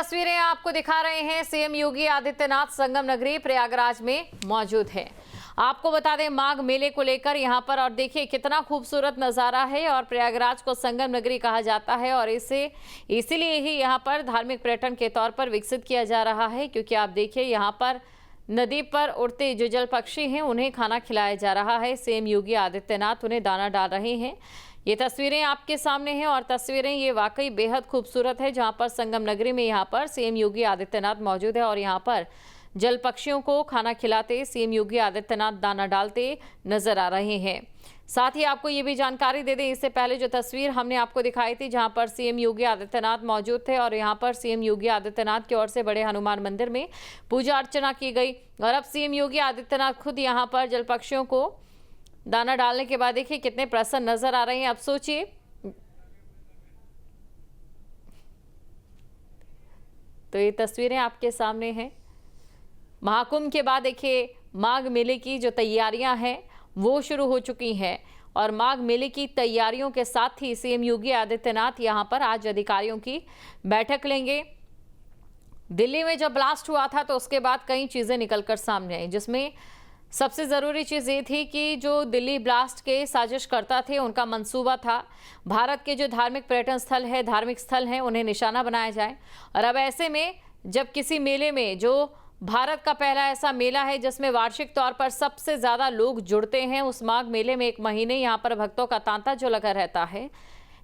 तस्वीरें आपको दिखा रहे हैं। सीएम योगी आदित्यनाथ संगम नगरी प्रयागराज में मौजूद है। आपको बता दें माघ मेले को लेकर यहां पर, और देखिए कितना खूबसूरत नज़ारा है। और प्रयागराज को संगम नगरी कहा जाता है और इसीलिए ही यहां पर धार्मिक पर्यटन के तौर पर विकसित किया जा रहा है, क्योंकि आप देखिए यहां पर नदी पर उड़ते जो जल पक्षी हैं उन्हें खाना खिलाया जा रहा है। सीएम योगी आदित्यनाथ उन्हें दाना डाल रहे हैं। ये तस्वीरें आपके सामने हैं और तस्वीरें ये वाकई बेहद खूबसूरत है, जहां पर संगम नगरी में यहां पर सीएम योगी आदित्यनाथ मौजूद है और यहां पर जल पक्षियों को खाना खिलाते सीएम योगी आदित्यनाथ दाना डालते नजर आ रहे हैं। साथ ही आपको ये भी जानकारी दे दें, इससे पहले जो तस्वीर हमने आपको दिखाई थी जहां पर सीएम योगी आदित्यनाथ मौजूद थे और यहां पर सीएम योगी आदित्यनाथ की ओर से बड़े हनुमान मंदिर में पूजा अर्चना की गई। और अब सीएम योगी आदित्यनाथ खुद यहां पर जल पक्षियों को दाना डालने के बाद देखिए कितने प्रसन्न नजर आ रहे हैं। अब सोचिए, तो ये तस्वीरें आपके सामने हैं। महाकुंभ के बाद देखिए माघ मेले की जो तैयारियां हैं वो शुरू हो चुकी हैं और माघ मेले की तैयारियों के साथ ही सीएम योगी आदित्यनाथ यहां पर आज अधिकारियों की बैठक लेंगे। दिल्ली में जब ब्लास्ट हुआ था तो उसके बाद कई चीजें निकलकर सामने आई, जिसमें सबसे ज़रूरी चीज़ ये थी कि जो दिल्ली ब्लास्ट के साजिशकर्ता थे उनका मंसूबा था भारत के जो धार्मिक पर्यटन स्थल है, धार्मिक स्थल हैं, उन्हें निशाना बनाया जाए। और अब ऐसे में जब किसी मेले में, जो भारत का पहला ऐसा मेला है जिसमें वार्षिक तौर पर सबसे ज़्यादा लोग जुड़ते हैं, उस माघ मेले में एक महीने यहाँ पर भक्तों का तांता जो लगा रहता है,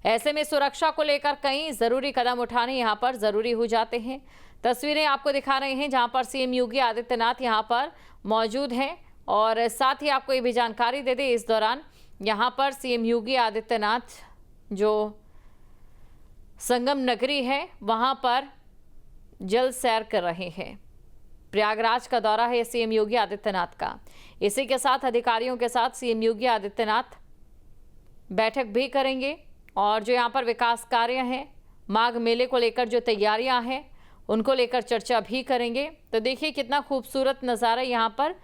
ऐसे में सुरक्षा को लेकर कई ज़रूरी कदम उठाने यहाँ पर ज़रूरी हो जाते हैं। तस्वीरें आपको दिखा रहे हैं जहाँ पर सीएम योगी आदित्यनाथ यहाँ पर मौजूद हैं। और साथ ही आपको ये भी जानकारी दे दें, इस दौरान यहाँ पर सीएम योगी आदित्यनाथ जो संगम नगरी है वहाँ पर जल सैर कर रहे हैं। प्रयागराज का दौरा है सीएम योगी आदित्यनाथ का। इसी के साथ अधिकारियों के साथ सीएम योगी आदित्यनाथ बैठक भी करेंगे और जो यहाँ पर विकास कार्य हैं, माघ मेले को लेकर जो तैयारियां हैं उनको लेकर चर्चा भी करेंगे। तो देखिए कितना खूबसूरत नज़ारा यहाँ पर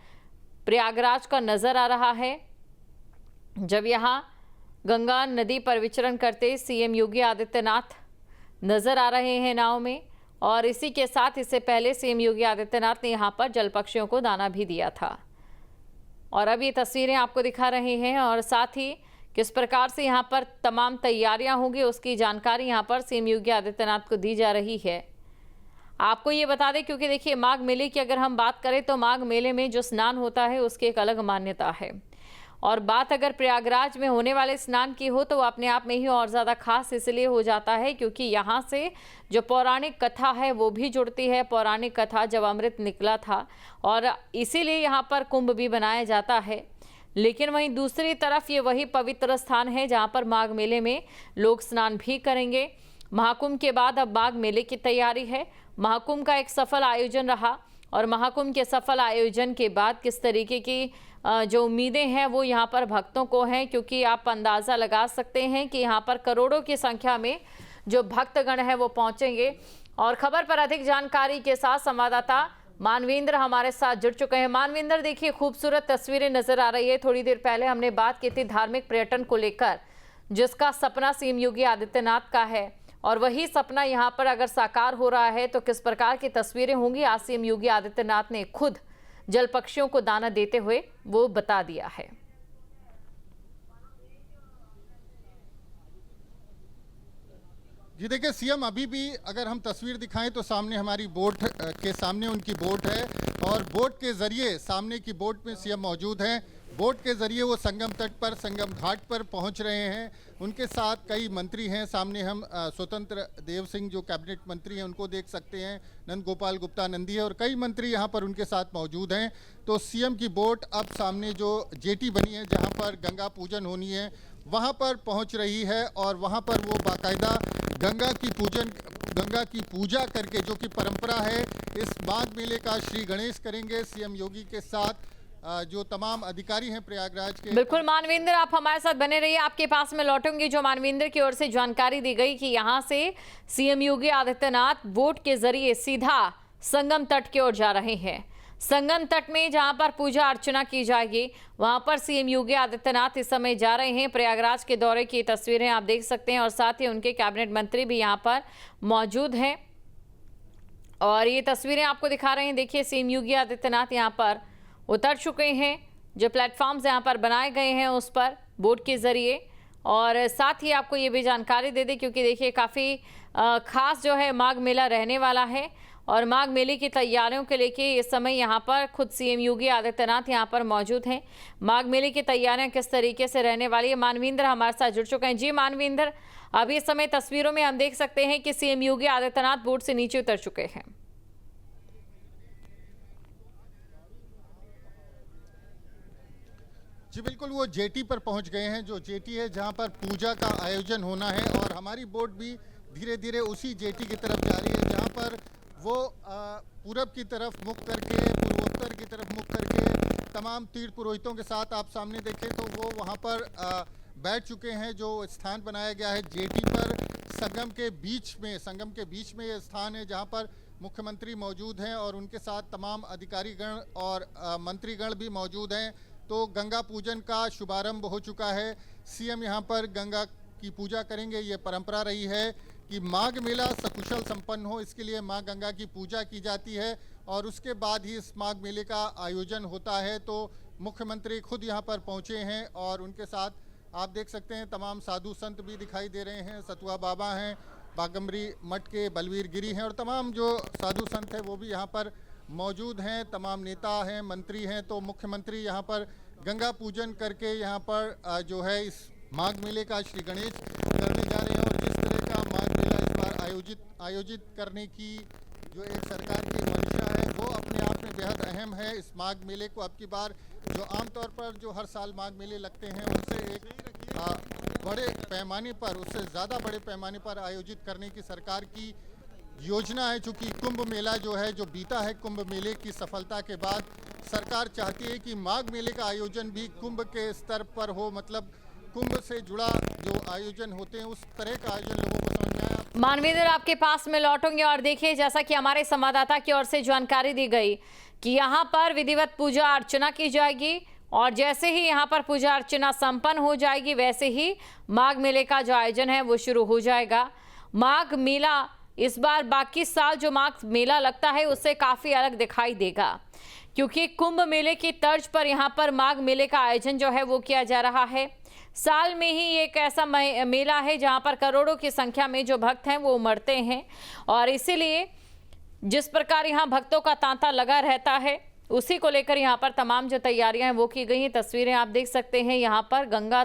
प्रयागराज का नज़र आ रहा है, जब यहाँ गंगा नदी पर विचरण करते सीएम योगी आदित्यनाथ नज़र आ रहे हैं नाव में। और इसी के साथ इससे पहले सीएम योगी आदित्यनाथ ने यहाँ पर जल पक्षियों को दाना भी दिया था। और अब ये तस्वीरें आपको दिखा रहे हैं और साथ ही किस प्रकार से यहाँ पर तमाम तैयारियाँ होंगी उसकी जानकारी यहाँ पर सीएम योगी आदित्यनाथ को दी जा रही है। आपको ये बता दें, क्योंकि देखिए माघ मेले की अगर हम बात करें तो माघ मेले में जो स्नान होता है उसकी एक अलग मान्यता है। और बात अगर प्रयागराज में होने वाले स्नान की हो तो वो अपने आप में ही और ज़्यादा खास इसलिए हो जाता है क्योंकि यहाँ से जो पौराणिक कथा है वो भी जुड़ती है। पौराणिक कथा जब अमृत निकला था और इसीलिए यहाँ पर कुंभ भी बनाया जाता है। लेकिन वहीं दूसरी तरफ ये वही पवित्र स्थान है जहाँ पर माघ मेले में लोग स्नान भी करेंगे। महाकुंभ के बाद अब माघ मेले की तैयारी है। महाकुंभ का एक सफल आयोजन रहा और महाकुंभ के सफल आयोजन के बाद किस तरीके की जो उम्मीदें हैं वो यहाँ पर भक्तों को हैं, क्योंकि आप अंदाज़ा लगा सकते हैं कि यहाँ पर करोड़ों की संख्या में जो भक्तगण हैं वो पहुँचेंगे। और खबर पर अधिक जानकारी के साथ संवाददाता मानवेंद्र हमारे साथ जुड़ चुके हैं। मानवेंद्र, देखिए खूबसूरत तस्वीरें नजर आ रही है। थोड़ी देर पहले हमने बात की थी धार्मिक पर्यटन को लेकर, जिसका सपना सीएम योगी आदित्यनाथ का है और वही सपना यहाँ पर अगर साकार हो रहा है तो किस प्रकार की तस्वीरें होंगी, आज सीएम योगी आदित्यनाथ ने खुद जल पक्षियों को दाना देते हुए वो बता दिया है। जी देखिए, सीएम अभी भी अगर हम तस्वीर दिखाएं तो सामने हमारी बोट के सामने उनकी बोट है और बोट के जरिए, सामने की बोट में सीएम मौजूद हैं। बोट के जरिए वो संगम तट पर, संगम घाट पर पहुंच रहे हैं। उनके साथ कई मंत्री हैं। सामने हम स्वतंत्र देव सिंह जो कैबिनेट मंत्री हैं उनको देख सकते हैं। नंद गोपाल गुप्ता नंदी है और कई मंत्री यहाँ पर उनके साथ मौजूद हैं। तो सीएम की बोट अब सामने जो जेटी बनी है जहाँ पर गंगा पूजन होनी है वहाँ पर पहुँच रही है और वहाँ पर वो बाकायदा गंगा की पूजा करके, जो कि परंपरा है, इस माघ मेले का श्री गणेश करेंगे। सीएम योगी के साथ जो तमाम अधिकारी हैं प्रयागराज के। बिल्कुल मानवेंद्र, आप हमारे साथ बने रहिए, आपके पास में लौटूंगी। जो मानवेंद्र की ओर से जानकारी दी गई कि यहाँ से सीएम योगी आदित्यनाथ बोट के जरिए सीधा संगम तट की ओर जा रहे हैं। संगम तट में जहां पर पूजा अर्चना की जाएगी वहां पर सीएम योगी आदित्यनाथ इस समय जा रहे हैं। प्रयागराज के दौरे की तस्वीरें आप देख सकते हैं और साथ ही उनके कैबिनेट मंत्री भी यहां पर मौजूद हैं। और ये तस्वीरें आपको दिखा रहे हैं। देखिए सीएम योगी आदित्यनाथ यहाँ पर उतर चुके हैं। जो प्लेटफॉर्म्स यहाँ पर बनाए गए हैं उस पर बोट के ज़रिए, और साथ ही आपको ये भी जानकारी दे दें क्योंकि देखिए काफ़ी ख़ास जो है माघ मेला रहने वाला है और माघ मेले की तैयारियों के लेके इस समय यहाँ पर खुद सीएम योगी आदित्यनाथ यहाँ पर मौजूद हैं। माघ मेले की तैयारियां किस तरीके से रहने वाली है, मानवेंद्र हमारे साथ जुड़ चुके हैं। जी मानवेंद्र, अभी इस समय तस्वीरों में हम देख सकते हैं कि सीएम योगी आदित्यनाथ बोट से नीचे उतर चुके हैं। जी बिल्कुल, वो जेटी पर पहुंच गए हैं, जो जेटी है जहां पर पूजा का आयोजन होना है, और हमारी बोट भी धीरे धीरे उसी जेटी की तरफ जा रही है जहां पर वो पूरब की तरफ मुख करके, पूर्वोत्तर की तरफ मुख करके तमाम तीर्थ पुरोहितों के साथ आप सामने देखें तो वो वहां पर बैठ चुके हैं। जो स्थान बनाया गया है जेटी पर संगम के बीच में ये स्थान है जहां पर मुख्यमंत्री मौजूद हैं और उनके साथ तमाम अधिकारीगण और मंत्रीगण भी मौजूद हैं। तो गंगा पूजन का शुभारंभ हो चुका है। सीएम यहां पर गंगा की पूजा करेंगे। ये परंपरा रही है कि माघ मेला सकुशल संपन्न हो, इसके लिए मां गंगा की पूजा की जाती है और उसके बाद ही इस माघ मेले का आयोजन होता है। तो मुख्यमंत्री खुद यहां पर पहुंचे हैं और उनके साथ आप देख सकते हैं तमाम साधु संत भी दिखाई दे रहे हैं। सतुआ बाबा हैं, बागमरी मठ के बलवीर गिरी हैं और तमाम जो साधु संत हैं वो भी यहाँ पर मौजूद हैं। तमाम नेता हैं, मंत्री हैं। तो मुख्यमंत्री यहाँ पर गंगा पूजन करके यहाँ पर जो है इस माघ मेले का श्री गणेश करने जा रहे हैं। और जिस तरह का माघ मेला इस बार आयोजित करने की जो एक सरकार की मंशा है वो अपने आप में बेहद अहम है। इस माघ मेले को अब की बार जो आमतौर पर जो हर साल माघ मेले लगते हैं उनसे एक बड़े पैमाने पर, उससे ज़्यादा बड़े पैमाने पर आयोजित करने की सरकार की योजना है। चूँकि कुंभ मेला जो है जो बीता है, कुंभ मेले की सफलता के बाद सरकार चाहती है कि माघ मेले का आयोजन भी कुंभ के स्तर पर हो, मतलब कुंभ से जुड़ा जो आयोजन होते हैं उस तरह का आयोजन लोगों को समझ में आया। मानवेंद्र, आपके पास में लौटूंगे और देखिए जैसा कि हमारे संवाददाता की ओर से जानकारी दी गई कि यहाँ पर विधिवत पूजा अर्चना की जाएगी और जैसे ही यहाँ पर पूजा अर्चना संपन्न हो जाएगी वैसे ही माघ मेले का जो आयोजन है वो शुरू हो जाएगा। माघ मेला इस बार बाकी साल जो माघ मेला लगता है उससे काफ़ी अलग दिखाई देगा क्योंकि कुंभ मेले की तर्ज पर यहाँ पर माघ मेले का आयोजन जो है वो किया जा रहा है। साल में ही एक ऐसा मेला है जहाँ पर करोड़ों की संख्या में जो भक्त हैं वो उमड़ते हैं और इसीलिए जिस प्रकार यहाँ भक्तों का तांता लगा रहता है उसी को लेकर यहाँ पर तमाम जो तैयारियां हैं वो की गई हैं। तस्वीरें आप देख सकते हैं यहाँ पर गंगा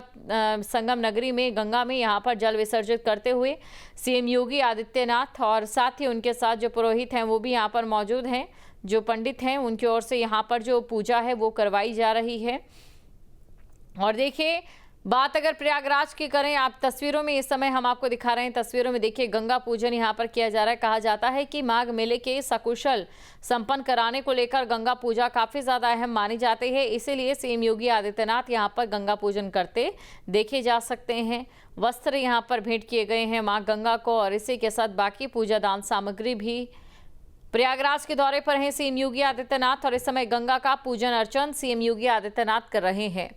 संगम नगरी में, गंगा में यहाँ पर जल विसर्जित करते हुए सीएम योगी आदित्यनाथ और साथ ही उनके साथ जो पुरोहित हैं वो भी यहाँ पर मौजूद हैं, जो पंडित हैं उनकी ओर से यहाँ पर जो पूजा है वो करवाई जा रही है। और देखिए बात अगर प्रयागराज की करें, आप तस्वीरों में इस समय हम आपको दिखा रहे हैं, तस्वीरों में देखिए गंगा पूजन यहाँ पर किया जा रहा है। कहा जाता है कि माघ मेले के सकुशल संपन्न कराने को लेकर गंगा पूजा काफ़ी ज़्यादा अहम मानी जाती है, इसीलिए सीएम योगी आदित्यनाथ यहाँ पर गंगा पूजन करते देखे जा सकते हैं। वस्त्र यहाँ पर भेंट किए गए हैं माँ गंगा को और इसी के साथ बाकी पूजा दान सामग्री भी। प्रयागराज के दौरे पर हैं सीएम योगी आदित्यनाथ और इस समय गंगा का पूजन अर्चन सीएम योगी आदित्यनाथ कर रहे हैं।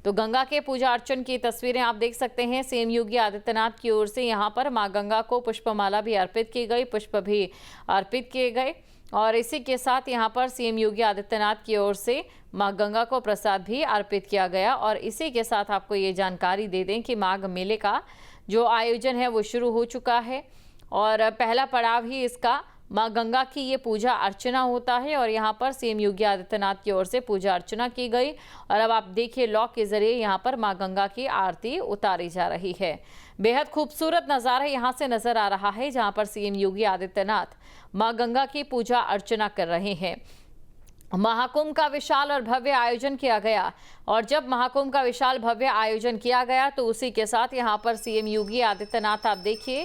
तो गंगा के पूजा अर्चन की तस्वीरें आप देख सकते हैं। सीएम योगी आदित्यनाथ की ओर से यहाँ पर मां गंगा को पुष्पमाला भी अर्पित की गई, पुष्प भी अर्पित किए गए और इसी के साथ यहाँ पर सीएम योगी आदित्यनाथ की ओर से मां गंगा को प्रसाद भी अर्पित किया गया। और इसी के साथ आपको ये जानकारी दे दें कि माघ मेले का जो आयोजन है वो शुरू हो चुका है और पहला पड़ाव ही इसका मां गंगा की ये पूजा अर्चना होता है और यहाँ पर सीएम योगी आदित्यनाथ की ओर से पूजा अर्चना की गई। और अब आप देखिए लॉ के जरिए यहाँ पर मां गंगा की आरती उतारी जा रही है। बेहद खूबसूरत नज़ारा यहाँ से नजर आ रहा है जहाँ पर सीएम योगी आदित्यनाथ मां गंगा की पूजा अर्चना कर रहे हैं। महाकुंभ का विशाल और भव्य आयोजन किया गया और जब महाकुंभ का विशाल भव्य आयोजन किया गया तो उसी के साथ यहाँ पर सीएम योगी आदित्यनाथ आप देखिए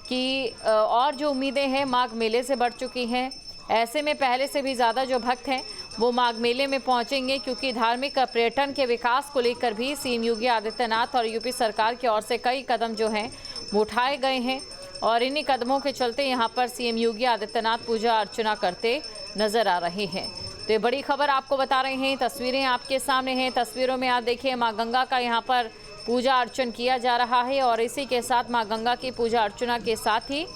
कि और जो उम्मीदें हैं माघ मेले से बढ़ चुकी हैं। ऐसे में पहले से भी ज़्यादा जो भक्त हैं वो माघ मेले में पहुंचेंगे क्योंकि धार्मिक पर्यटन के विकास को लेकर भी सीएम योगी आदित्यनाथ और यूपी सरकार की ओर से कई कदम जो हैं वो उठाए गए हैं और इन्हीं कदमों के चलते यहाँ पर सीएम योगी आदित्यनाथ पूजा अर्चना करते नजर आ रहे हैं। तो ये बड़ी खबर आपको बता रहे हैं, तस्वीरें आपके सामने हैं। तस्वीरों में आप देखिए माँ गंगा का यहाँ पर पूजा अर्चन किया जा रहा है और इसी के साथ माँ गंगा की पूजा अर्चना के साथ ही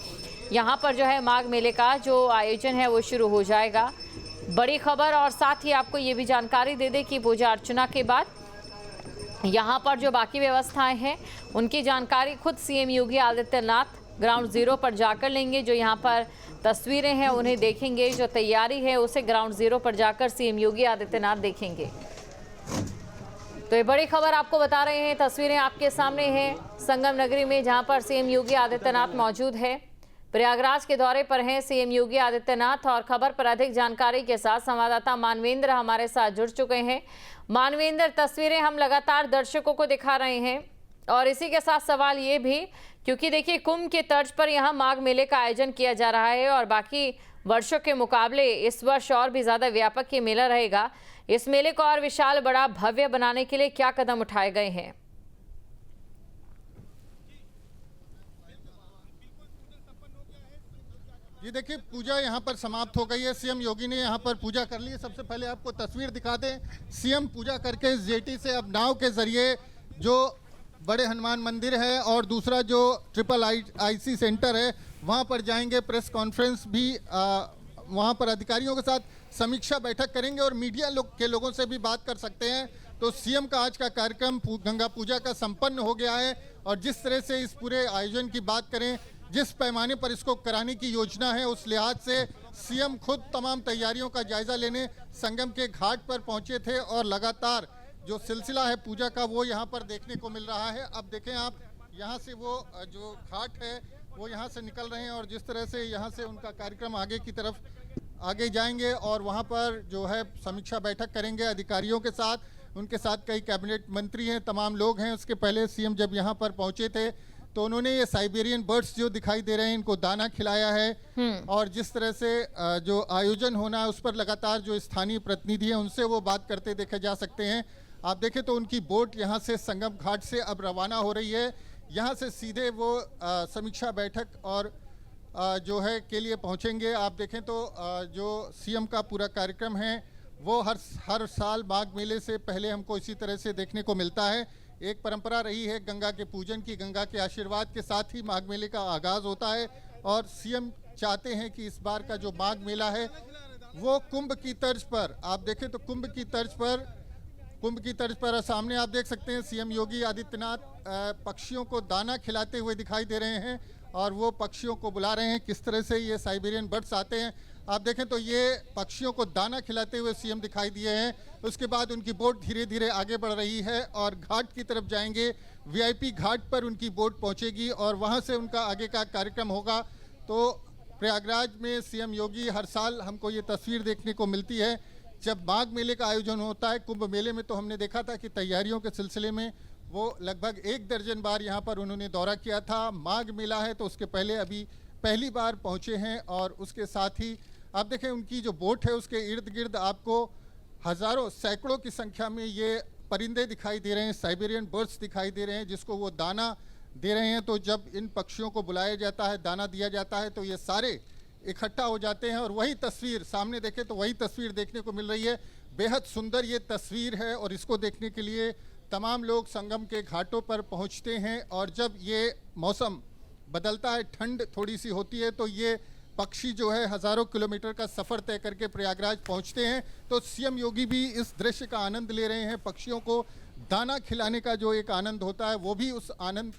यहाँ पर जो है माघ मेले का जो आयोजन है वो शुरू हो जाएगा। बड़ी खबर और साथ ही आपको ये भी जानकारी दे दें कि पूजा अर्चना के बाद यहाँ पर जो बाकी व्यवस्थाएं हैं उनकी जानकारी खुद CM Yogi Adityanath ground zero पर जाकर लेंगे। जो यहाँ पर तस्वीरें हैं उन्हें देखेंगे, जो तैयारी है उसे ग्राउंड जीरो पर जाकर सीएम योगी आदित्यनाथ देखेंगे। तो ये बड़ी खबर आपको बता रहे हैं, तस्वीरें आपके सामने हैं संगम नगरी में जहां पर सीएम योगी आदित्यनाथ मौजूद है। प्रयागराज के दौरे पर हैं सीएम योगी आदित्यनाथ और खबर पर अधिक जानकारी के साथ संवाददाता मानवेंद्र हमारे साथ जुड़ चुके हैं। मानवेंद्र, तस्वीरें हम लगातार दर्शकों को दिखा रहे हैं और इसी के साथ सवाल ये भी, क्योंकि देखिए कुंभ के तर्ज पर यहाँ माघ मेले का आयोजन किया जा रहा है और बाकी वर्षों के मुकाबले इस वर्ष और भी ज्यादा व्यापक ये मेला रहेगा। इस मेले को और विशाल बड़ा भव्य बनाने के लिए क्या कदम उठाए गए हैं? ये देखिए पूजा यहाँ पर समाप्त हो गई है। सीएम योगी ने यहाँ पर पूजा कर ली है। सबसे पहले आपको तस्वीर दिखा दें, सीएम पूजा करके जेटी से अब नाव के जरिए जो बड़े हनुमान मंदिर है और दूसरा जो IIC सेंटर है वहाँ पर जाएंगे। प्रेस कॉन्फ्रेंस भी वहाँ पर अधिकारियों के साथ समीक्षा बैठक करेंगे और मीडिया के लोगों से भी बात कर सकते हैं। तो सीएम का आज का कार्यक्रम गंगा पूजा का संपन्न हो गया है और जिस तरह से इस पूरे आयोजन की बात करें, जिस पैमाने पर इसको कराने की योजना है, उस लिहाज से सीएम खुद तमाम तैयारियों का जायजा लेने संगम के घाट पर पहुंचे थे और लगातार जो सिलसिला है पूजा का वो यहाँ पर देखने को मिल रहा है। अब देखें आप, यहाँ से वो जो घाट है वो यहाँ से निकल रहे हैं और जिस तरह से यहाँ से उनका कार्यक्रम आगे की तरफ आगे जाएंगे और वहाँ पर जो है समीक्षा बैठक करेंगे अधिकारियों के साथ। उनके साथ कई कैबिनेट मंत्री हैं, तमाम लोग हैं। उसके पहले सीएम जब यहाँ पर पहुँचे थे तो उन्होंने ये साइबेरियन बर्ड्स जो दिखाई दे रहे हैं इनको दाना खिलाया है और जिस तरह से जो आयोजन होना है उस पर लगातार जो स्थानीय प्रतिनिधि हैं उनसे वो बात करते देखे जा सकते हैं। आप देखें तो उनकी बोट यहाँ से संगम घाट से अब रवाना हो रही है। यहाँ से सीधे वो समीक्षा बैठक और जो है के लिए पहुँचेंगे। आप देखें तो जो सीएम का पूरा कार्यक्रम है वो हर साल माघ मेले से पहले हमको इसी तरह से देखने को मिलता है। एक परंपरा रही है गंगा के पूजन की, गंगा के आशीर्वाद के साथ ही माघ मेले का आगाज होता है और सीएम चाहते हैं कि इस बार का जो माघ मेला है वो कुंभ की तर्ज पर, आप देखें तो कुंभ की तर्ज पर सामने आप देख सकते हैं सीएम योगी आदित्यनाथ पक्षियों को दाना खिलाते हुए दिखाई दे रहे हैं और वो पक्षियों को बुला रहे हैं। किस तरह से ये साइबेरियन बर्ड्स आते हैं आप देखें तो ये पक्षियों को दाना खिलाते हुए सीएम दिखाई दिए हैं। उसके बाद उनकी बोट धीरे धीरे आगे बढ़ रही है और घाट की तरफ जाएंगे। वीआईपी घाट पर उनकी बोट पहुंचेगी और वहां से उनका आगे का कार्यक्रम होगा। तो प्रयागराज में सीएम योगी हर साल हमको ये तस्वीर देखने को मिलती है जब माघ मेले का आयोजन होता है। कुंभ मेले में तो हमने देखा था कि तैयारियों के सिलसिले में वो लगभग 1 दर्जन बार यहाँ पर उन्होंने दौरा किया था। माघ मेला है तो उसके पहले अभी पहली बार पहुँचे हैं और उसके साथ ही आप देखें उनकी जो बोट है उसके इर्द गिर्द आपको हज़ारों सैकड़ों की संख्या में ये परिंदे दिखाई दे रहे हैं, साइबेरियन बर्ड्स दिखाई दे रहे हैं जिसको वो दाना दे रहे हैं। तो जब इन पक्षियों को बुलाया जाता है, दाना दिया जाता है तो ये सारे इकट्ठा हो जाते हैं और वही तस्वीर सामने देखें तो वही तस्वीर देखने को मिल रही है। बेहद सुंदर ये तस्वीर है और इसको देखने के लिए तमाम लोग संगम के घाटों पर पहुंचते हैं और जब ये मौसम बदलता है, ठंड थोड़ी सी होती है तो ये पक्षी जो है हज़ारों किलोमीटर का सफ़र तय करके प्रयागराज पहुंचते हैं। तो सीएम योगी भी इस दृश्य का आनंद ले रहे हैं। पक्षियों को दाना खिलाने का जो एक आनंद होता है वो भी उस आनंद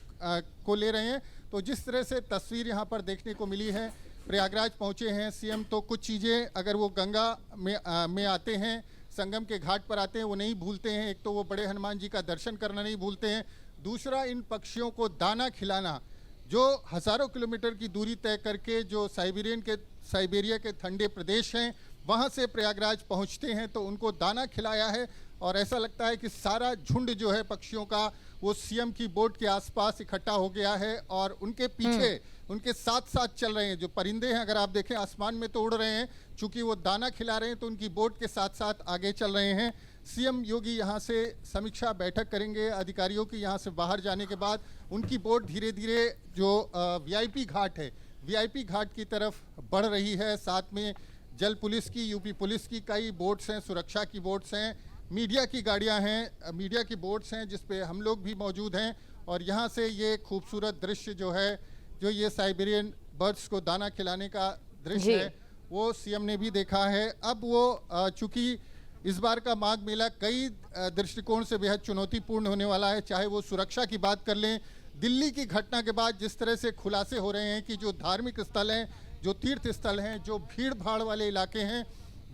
को ले रहे हैं। तो जिस तरह से तस्वीर यहाँ पर देखने को मिली है, प्रयागराज पहुँचे हैं सीएम तो कुछ चीज़ें अगर वो गंगा में आते हैं, संगम के घाट पर आते हैं, वो नहीं भूलते हैं। एक तो वो बड़े हनुमान जी का दर्शन करना नहीं भूलते हैं, दूसरा इन पक्षियों को दाना खिलाना। जो हज़ारों किलोमीटर की दूरी तय करके जो साइबेरिया के ठंडे प्रदेश हैं वहाँ से प्रयागराज पहुँचते हैं तो उनको दाना खिलाया है और ऐसा लगता है कि सारा झुंड जो है पक्षियों का वो सीएम की बोट के आसपास इकट्ठा हो गया है और उनके पीछे उनके साथ साथ चल रहे हैं। जो परिंदे हैं अगर आप देखें आसमान में तो उड़ रहे हैं, चूँकि वो दाना खिला रहे हैं तो उनकी बोट के साथ साथ आगे चल रहे हैं। सीएम योगी यहाँ से समीक्षा बैठक करेंगे। अधिकारियों की यहाँ से बाहर जाने के बाद उनकी बोट धीरे धीरे जो वीआईपी घाट है, वीआईपी घाट की तरफ बढ़ रही है। साथ में जल पुलिस की, यूपी पुलिस की कई बोट्स हैं, सुरक्षा की बोट्स हैं, मीडिया की गाड़ियाँ हैं, मीडिया की बोट्स हैं जिस पे हम लोग भी मौजूद हैं। और यहाँ से ये खूबसूरत दृश्य जो है, जो ये साइबेरियन बर्ड्स को दाना खिलाने का जी। दृश्य है वो सीएम ने भी देखा है। अब वो चूंकि इस बार का माघ मेला कई दृष्टिकोण से बेहद चुनौतीपूर्ण होने वाला है, चाहे वो सुरक्षा की बात कर लें, दिल्ली की घटना के बाद जिस तरह से खुलासे हो रहे हैं कि जो धार्मिक स्थल हैं, जो तीर्थ स्थल हैं, जो भीड़ भाड़ वाले इलाके हैं,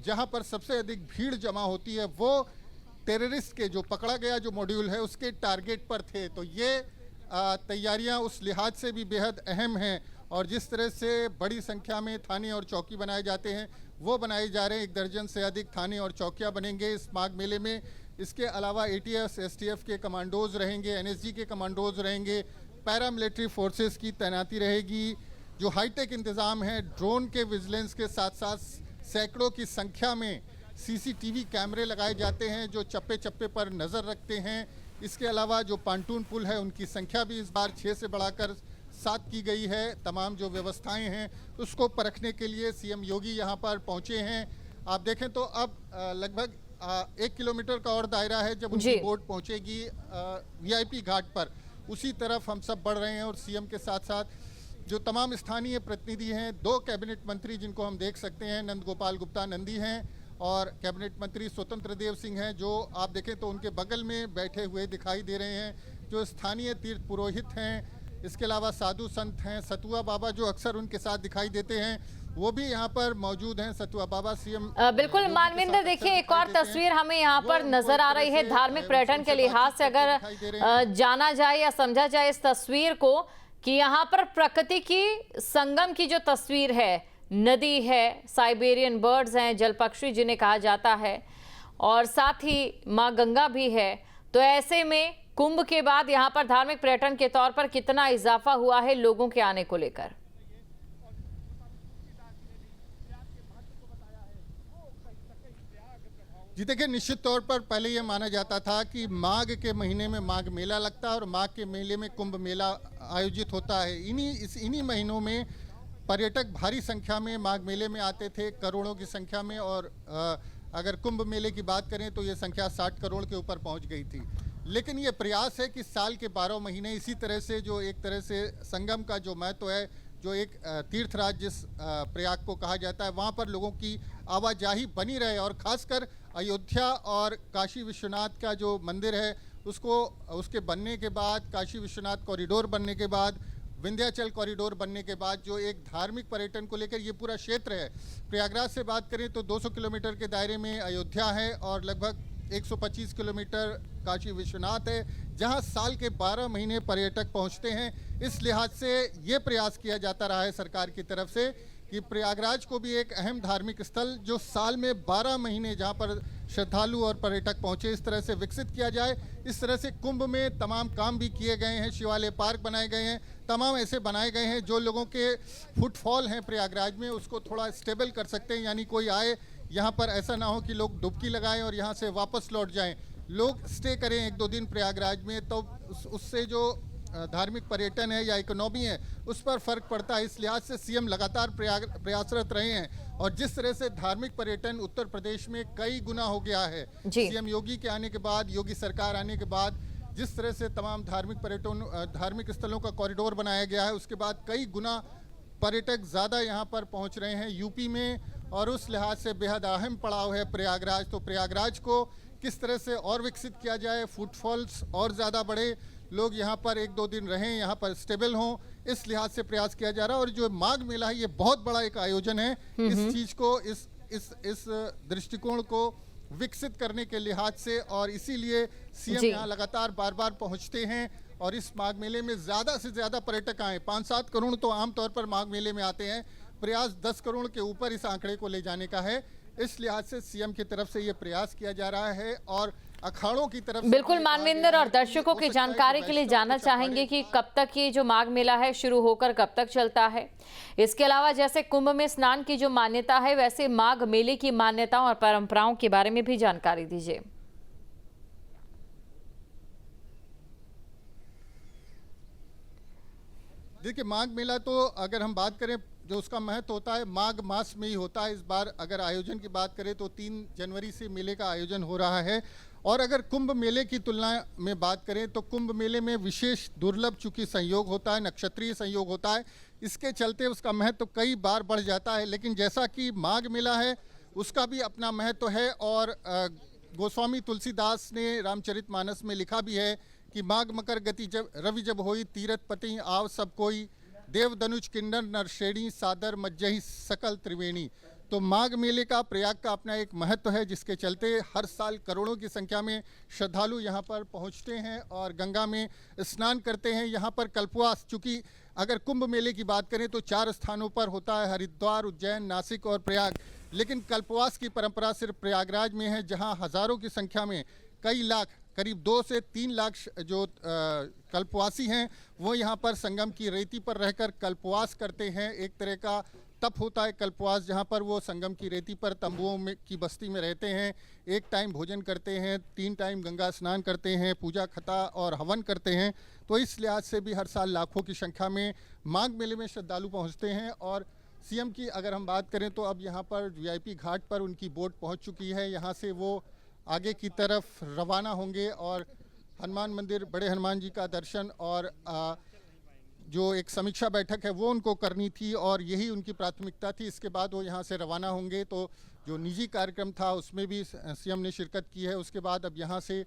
जहां पर सबसे अधिक भीड़ जमा होती है, वो टेररिस्ट के जो पकड़ा गया जो मॉड्यूल है उसके टारगेट पर थे। तो ये तैयारियां उस लिहाज से भी बेहद अहम हैं और जिस तरह से बड़ी संख्या में थाने और चौकी बनाए जाते हैं वो बनाए जा रहे हैं। 1 दर्जन से अधिक थाने और चौकियां बनेंगे इस माघ मेले में। इसके अलावा एटीएस एसटीएफ के कमांडोज रहेंगे, एनएसजी के कमांडोज रहेंगे, पैरामिलिट्री फोर्सेस की तैनाती रहेगी। जो हाईटेक इंतज़ाम है, ड्रोन के विजिलेंस के साथ साथ सैकड़ों की संख्या में सीसीटीवी कैमरे लगाए जाते हैं जो चप्पे चप्पे पर नज़र रखते हैं। इसके अलावा जो पांटून पुल है उनकी संख्या भी इस बार 6 से बढ़ाकर 7 की गई है। तमाम जो व्यवस्थाएं हैं उसको परखने के लिए सीएम योगी यहां पर पहुंचे हैं। आप देखें तो अब लगभग 1 किलोमीटर का और दायरा है जब उनकी बोट पहुंचेगी वीआईपी घाट पर, उसी तरफ हम सब बढ़ रहे हैं। और सीएम के साथ साथ जो तमाम स्थानीय प्रतिनिधि हैं, 2 कैबिनेट मंत्री जिनको हम देख सकते हैं, नंद गोपाल गुप्ता नंदी हैं और कैबिनेट मंत्री स्वतंत्र देव सिंह हैं, जो आप देखें तो उनके बगल में बैठे हुए दिखाई दे रहे हैं, जो स्थानीय तीर्थ पुरोहित हैं। इसके अलावा साधु संत हैं, सतुआ बाबा जो अक्सर उनके साथ दिखाई देते हैं वो भी यहाँ पर मौजूद हैं। सतुआ बाबा सीएम बिल्कुल मानविंदर, देखिए एक और तस्वीर हमें यहाँ पर नजर आ रही है। धार्मिक पर्यटन के लिहाज से अगर जाना जाए या समझा जाए इस तस्वीर को कि यहाँ पर प्रकृति की संगम की जो तस्वीर है, नदी है, साइबेरियन बर्ड्स हैं, जल पक्षी जिन्हें कहा जाता है, और साथ ही माँ गंगा भी है। तो ऐसे में कुंभ के बाद यहाँ पर धार्मिक पर्यटन के तौर पर कितना इजाफा हुआ है लोगों के आने को लेकर? जी देखिए, निश्चित तौर पर पहले ये माना जाता था कि माघ के महीने में माघ मेला लगता है और माघ के मेले में कुंभ मेला आयोजित होता है। इन्हीं महीनों में पर्यटक भारी संख्या में माघ मेले में आते थे, करोड़ों की संख्या में। और अगर कुंभ मेले की बात करें तो ये संख्या 60 करोड़ के ऊपर पहुंच गई थी। लेकिन ये प्रयास है कि साल के 12 महीने इसी तरह से जो एक तरह से संगम का जो महत्व है, जो एक तीर्थराज जिस प्रयाग को कहा जाता है, वहाँ पर लोगों की आवाजाही बनी रहे। और ख़ासकर अयोध्या और काशी विश्वनाथ का जो मंदिर है उसके बनने के बाद, काशी विश्वनाथ कॉरिडोर बनने के बाद, विंध्याचल कॉरिडोर बनने के बाद जो एक धार्मिक पर्यटन को लेकर ये पूरा क्षेत्र है। प्रयागराज से बात करें तो 200 किलोमीटर के दायरे में अयोध्या है और लगभग 125 किलोमीटर काशी विश्वनाथ है, जहां साल के 12 महीने पर्यटक पहुंचते हैं। इस लिहाज से ये प्रयास किया जाता रहा है सरकार की तरफ से कि प्रयागराज को भी एक अहम धार्मिक स्थल जो साल में 12 महीने जहां पर श्रद्धालु और पर्यटक पहुंचे, इस तरह से विकसित किया जाए। इस तरह से कुंभ में तमाम काम भी किए गए हैं, शिवालय पार्क बनाए गए हैं, तमाम ऐसे बनाए गए हैं जो लोगों के फुटफॉल हैं प्रयागराज में उसको थोड़ा स्टेबल कर सकते हैं। यानी कोई आए यहाँ पर ऐसा ना हो कि लोग डुबकी लगाएं और यहाँ से वापस लौट जाएं। लोग स्टे करें 1-2 दिन प्रयागराज में, तो उससे जो धार्मिक पर्यटन है या इकोनॉमी है उस पर फर्क पड़ता है। इस लिहाज से सीएम लगातार प्रयासरत रहे हैं और जिस तरह से धार्मिक पर्यटन उत्तर प्रदेश में कई गुना हो गया है सीएम योगी के आने के बाद, योगी सरकार आने के बाद, जिस तरह से तमाम धार्मिक स्थलों का कॉरिडोर बनाया गया है, उसके बाद कई गुना पर्यटक ज़्यादा यहाँ पर पहुँच रहे हैं यूपी में। और उस लिहाज से बेहद अहम पड़ाव है प्रयागराज। तो प्रयागराज को किस तरह से और विकसित किया जाए, फुटफॉल्स और ज़्यादा बढ़े, लोग यहाँ पर 1-2 दिन रहें, यहाँ पर स्टेबल हों, इस लिहाज से प्रयास किया जा रहा है। और जो माघ मेला है ये बहुत बड़ा एक आयोजन है। इस चीज़ को इस दृष्टिकोण को विकसित करने के लिहाज से, और इसीलिए सीएम यहाँ लगातार बार-बार पहुँचते हैं और इस माघ मेले में ज़्यादा से ज़्यादा पर्यटक आए। 5-7 करोड़ तो आमतौर पर माघ मेले में आते हैं, प्रयास 10 करोड़ के ऊपर इस आंकड़े को ले जाने का है। इस लिहाज से सीएम की तरफ से ये प्रयास किया जा रहा है और अखाड़ों की तरफ बिल्कुल मानविंदर, और दर्शकों की जानकारी के लिए जानना चाहेंगे कि कब तक ये जो माघ मेला है शुरू होकर कब तक चलता है। इसके अलावा जैसे कुंभ में स्नान की जो मान्यता है, वैसे माघ मेले की मान्यताओं और परंपराओं के बारे में भी जानकारी दीजिए। देखिए, माघ मेला तो अगर हम बात करें जो उसका महत्व होता है माघ मास में ही होता है। इस बार अगर आयोजन की बात करें तो 3 जनवरी से मेले का आयोजन हो रहा है। और अगर कुंभ मेले की तुलना में बात करें तो कुंभ मेले में विशेष दुर्लभ चूंकि संयोग होता है, नक्षत्रीय संयोग होता है, इसके चलते उसका महत्व कई बार बढ़ जाता है। लेकिन जैसा कि माघ मेला है उसका भी अपना महत्व है और गोस्वामी तुलसीदास ने रामचरितमानस में लिखा भी है कि माघ मकर गति जब रवि जब होई तीरथ पति आव सब कोई देव धनुष किन्नर नरश्रेणी सादर मज्जही सकल त्रिवेणी। तो माघ मेले का प्रयाग का अपना एक महत्व है जिसके चलते हर साल करोड़ों की संख्या में श्रद्धालु यहाँ पर पहुँचते हैं और गंगा में स्नान करते हैं। यहाँ पर कल्पवास, चूँकि अगर कुंभ मेले की बात करें तो 4 स्थानों पर होता है, हरिद्वार, उज्जैन, नासिक और प्रयाग। लेकिन कल्पवास की परंपरा सिर्फ प्रयागराज में है, जहाँ हज़ारों की संख्या में कई लाख, करीब 2 से 3 लाख जो कल्पवासी हैं वो यहाँ पर संगम की रेती पर रहकर कल्पवास करते हैं। एक तरह का तप होता है कल्पवास, जहाँ पर वो संगम की रेती पर तंबुओं में की बस्ती में रहते हैं, एक टाइम भोजन करते हैं, 3 टाइम गंगा स्नान करते हैं, पूजा खता और हवन करते हैं। तो इस लिहाज से भी हर साल लाखों की संख्या में माघ मेले में श्रद्धालु पहुँचते हैं। और सीएम की अगर हम बात करें तो अब यहाँ पर वीआईपी घाट पर उनकी बोट पहुँच चुकी है। यहाँ से वो आगे की तरफ रवाना होंगे और हनुमान मंदिर, बड़े हनुमान जी का दर्शन और जो एक समीक्षा बैठक है वो उनको करनी थी और यही उनकी प्राथमिकता थी। इसके बाद वो यहाँ से रवाना होंगे। तो जो निजी कार्यक्रम था उसमें भी सीएम ने शिरकत की है। उसके बाद अब यहाँ से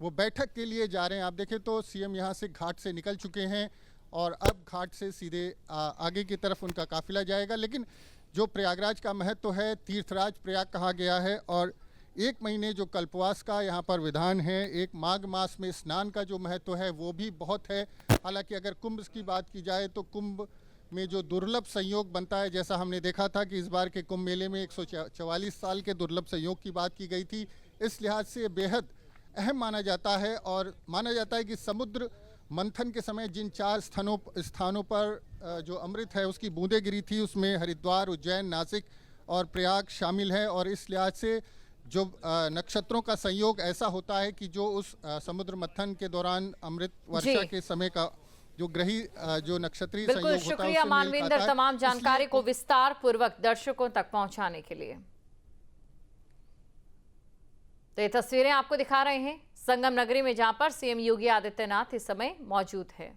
वो बैठक के लिए जा रहे हैं। आप देखें तो सीएम यहाँ से घाट से निकल चुके हैं और अब घाट से सीधे आगे की तरफ उनका काफिला जाएगा। लेकिन जो प्रयागराज का महत्व है, तीर्थराज प्रयाग कहा गया है और 1 महीने जो कल्पवास का यहाँ पर विधान है, एक माघ मास में स्नान का जो महत्व है वो भी बहुत है। हालांकि अगर कुंभ की बात की जाए तो कुंभ में जो दुर्लभ संयोग बनता है, जैसा हमने देखा था कि इस बार के कुंभ मेले में 144 साल के दुर्लभ संयोग की बात की गई थी, इस लिहाज से बेहद अहम माना जाता है। और माना जाता है कि समुद्र मंथन के समय जिन 4 स्थानों पर जो अमृत है उसकी बूंदें गिरी थी, उसमें हरिद्वार, उज्जैन, नासिक और प्रयाग शामिल है। और इस लिहाज से जो नक्षत्रों का संयोग ऐसा होता है कि जो उस समुद्र मंथन के दौरान अमृत वर्षा के समय का जो ग्रही जो नक्षत्रीय संयोग होता है, शुक्रिया मानविंदर तमाम जानकारी को विस्तार पूर्वक दर्शकों तक पहुंचाने के लिए। तो ये तस्वीरें आपको दिखा रहे हैं संगम नगरी में, जहां पर सीएम योगी आदित्यनाथ इस समय मौजूद है।